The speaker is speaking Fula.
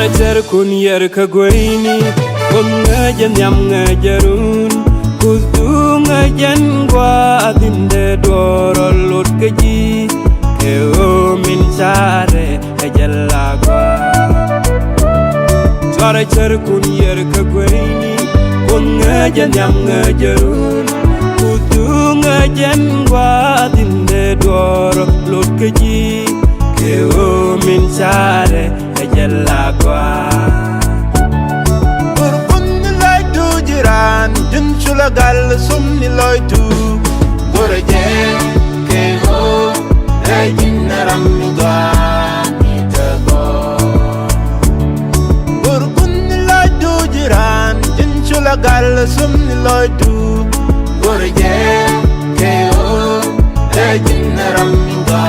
Cuärä cäär kun yäär ka guäyni, kun ngajan yam ngajarun, kudu ngajan gua adinde doro lot keji, keo min cäär ejalla gua. Cuärä cäär kun yäär ka guäyni, kun ngajan yam ngajarun, kudu ngajan gua adinde doro lot keji, keo min cäär ejalla gua. Jun chula gal sumni loitu gorje ke ho rajin ramga ni tago burgun la dujiran jun chula gal sumni loitu gorje ke ho rajin ramga